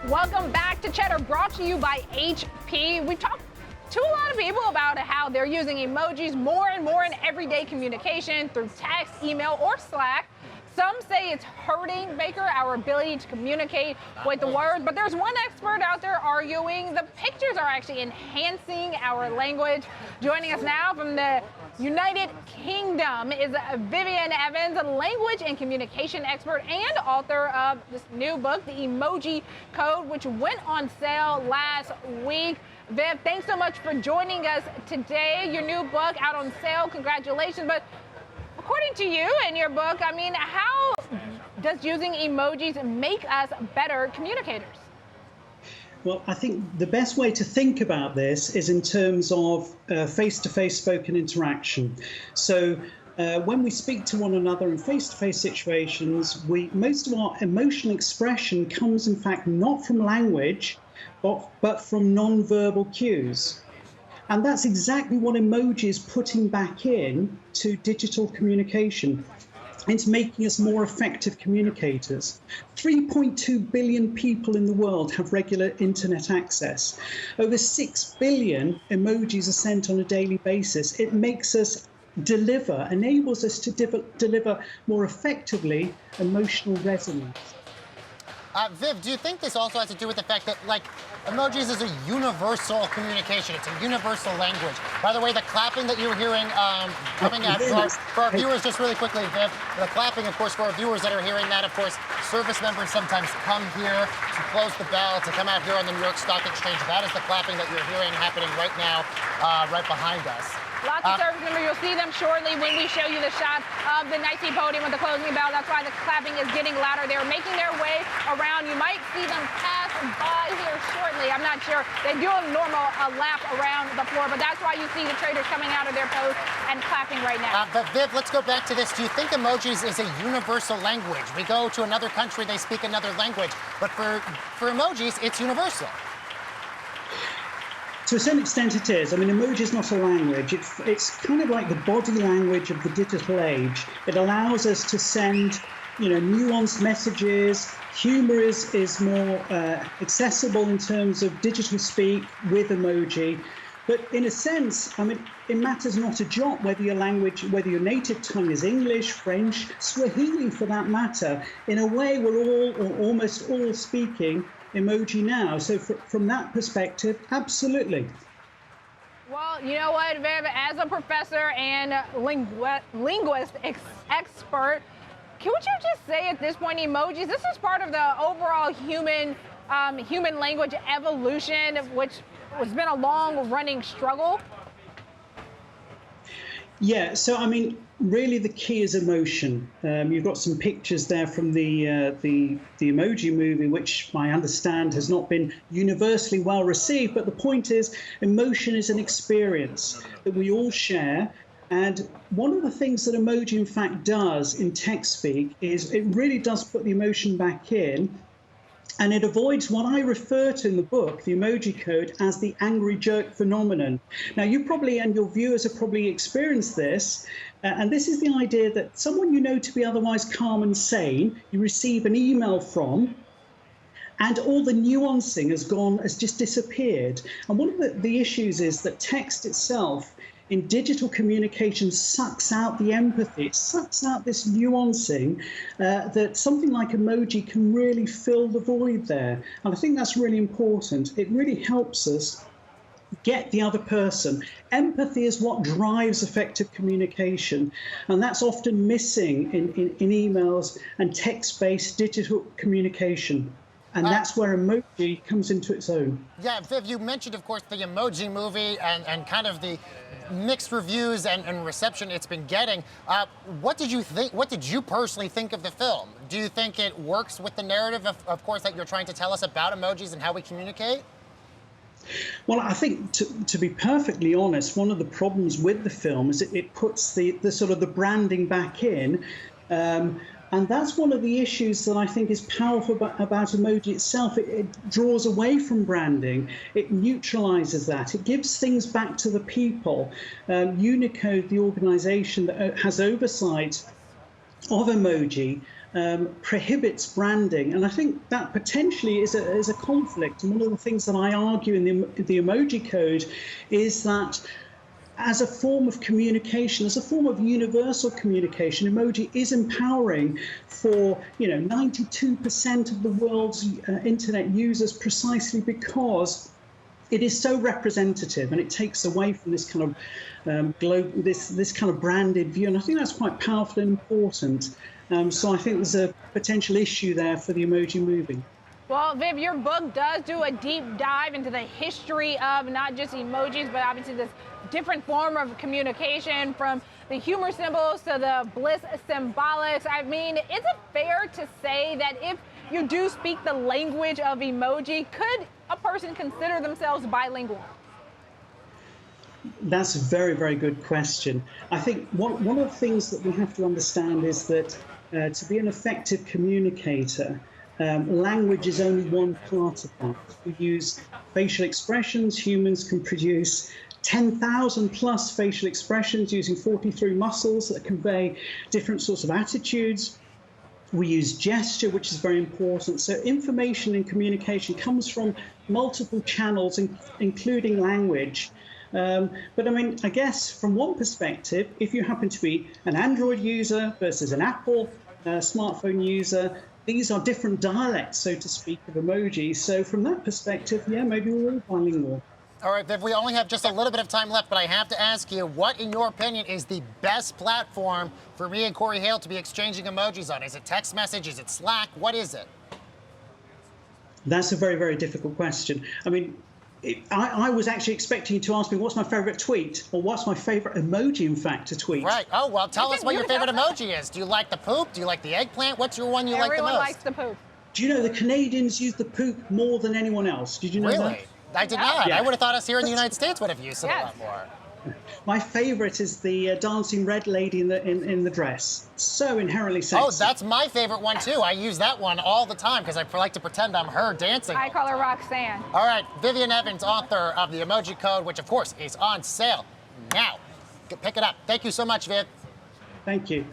Welcome back to Cheddar, brought to you by HP. We've talked to a lot of people about how they're using emojis more and more in everyday communication through text, email, or Slack. Some say it's hurting, Baker, our ability to communicate with the words, but there's one expert out there arguing the pictures are actually enhancing our language. Joining us now from the United Kingdom is Vyvyan Evans, a language and communication expert and author of this new book, The Emoji Code, which went on sale last week. Viv, thanks so much for joining us today. Your new book out on sale, congratulations. But according to you and your book, I mean, how does using emojis make us better communicators? Well, I think the best way to think about this is in terms of face-to-face spoken interaction. So when we speak to one another in face-to-face situations, most of our emotional expression comes, in fact, not from language, but from non-verbal cues. And that's exactly what emoji is putting back in to digital communication. It's making us more effective communicators. 3.2 billion people in the world have regular internet access. Over 6 billion emojis are sent on a daily basis. It makes us enables us to deliver more effectively emotional resonance. Viv, do you think this also has to do with the fact that, like, emojis is a universal communication? It's a universal language. By the way, the clapping that you were hearing coming out for our viewers, just really quickly, Viv, the clapping, of course, for our viewers that are hearing that, of course, service members sometimes come here to close the bell, to come out here on the New York Stock Exchange. That is the clapping that you're hearing happening right now, right behind us. Lots of service members. You'll see them shortly when we show you the shot of the nicely podium with the closing bell. That's why the clapping is getting louder. They're making their way around. You might see them pass by here shortly. I'm not sure. They do a normal lap around the floor, but that's why you see the traders coming out of their post and clapping right now. But Viv, let's go back to this. Do you think emojis is a universal language? We go to another country, they speak another language, but for emojis, it's universal. To a certain extent it is. I mean, emoji is not a language. It's kind of like the body language of the digital age. It allows us to send, nuanced messages. Humor is more accessible in terms of digital speak with emoji. But in a sense, I mean, it matters not a jot whether your native tongue is English, French, Swahili for that matter. In a way, we're all, or almost all, speaking emoji now. So from that perspective, absolutely. Well, you know what, Viv, as a professor and linguist expert, can you just say at this point, emojis, this is part of the overall human language evolution, which has been a long-running struggle? Yeah, so I mean, really the key is emotion. You've got some pictures there from the Emoji Movie, which I understand has not been universally well received. But the point is, emotion is an experience that we all share. And one of the things that emoji, in fact, does in text speak is it really does put the emotion back in. And it avoids what I refer to in the book, the Emoji Code, as the angry jerk phenomenon. Now, you probably, and your viewers have probably experienced this, and this is the idea that someone you know to be otherwise calm and sane, you receive an email from, and all the nuancing has just disappeared. And one of the issues is that text itself in digital communication sucks out the empathy. It sucks out this nuancing that something like emoji can really fill the void there. And I think that's really important. It really helps us get the other person. Empathy is what drives effective communication. And that's often missing in emails and text-based digital communication. And that's where emoji comes into its own. Yeah, Viv, you mentioned, of course, the Emoji Movie and kind of the mixed reviews and reception it's been getting. What did you think? What did you personally think of the film? Do you think it works with the narrative, of course, that you're trying to tell us about emojis and how we communicate? Well, I think, to be perfectly honest, one of the problems with the film is it puts the sort of the branding back in. And that's one of the issues that I think is powerful about emoji itself. It draws away from branding. It neutralizes that. It gives things back to the people. Unicode, the organization that has oversight of emoji, prohibits branding, and I think that potentially is a conflict. And one of the things that I argue in the Emoji Code is that as a form of communication, as a form of universal communication, emoji is empowering for 92% of the world's internet users, precisely because it is so representative, and it takes away from this kind of this kind of branded view, and I think that's quite powerful and important. So I think there's a potential issue there for the Emoji Movie. Well, Viv, your book does do a deep dive into the history of not just emojis, but obviously this different form of communication, from the humor symbols to the bliss symbolics. I mean, is it fair to say that if you do speak the language of emoji, could a person consider themselves bilingual? That's a very, very good question. I think one of the things that we have to understand is that to be an effective communicator, language is only one part of that. We use facial expressions. Humans can produce 10,000 plus facial expressions using 43 muscles that convey different sorts of attitudes. We use gesture, which is very important. So information and communication comes from multiple channels, including language. But I mean, I guess from one perspective, if you happen to be an Android user versus an Apple smartphone user, these are different dialects, so to speak, of emoji. So from that perspective, yeah, maybe we're all bilingual. All right, Viv, we only have just a little bit of time left, but I have to ask you, what, in your opinion, is the best platform for me and Corey Hale to be exchanging emojis on? Is it text message? Is it Slack? What is it? That's a very, very difficult question. I mean, I was actually expecting you to ask me what's my favorite tweet, or what's my favorite emoji, in fact, to tweet. Right. Oh, well, tell us what your favorite emoji is. Do you like the poop? Do you like the eggplant? What's your one you like the most? Everyone likes the poop. Do you know the Canadians use the poop more than anyone else? Did you know that? Really? I did not. Yeah. I would have thought us here in the United States would have used it a lot more. My favorite is the dancing red lady in the dress. So inherently sexy. Oh, that's my favorite one, too. I use that one all the time because I like to pretend I'm her dancing. I call her Roxanne. All right, Vyvyan Evans, author of the Emoji Code, which, of course, is on sale now. Pick it up. Thank you so much, Viv. Thank you.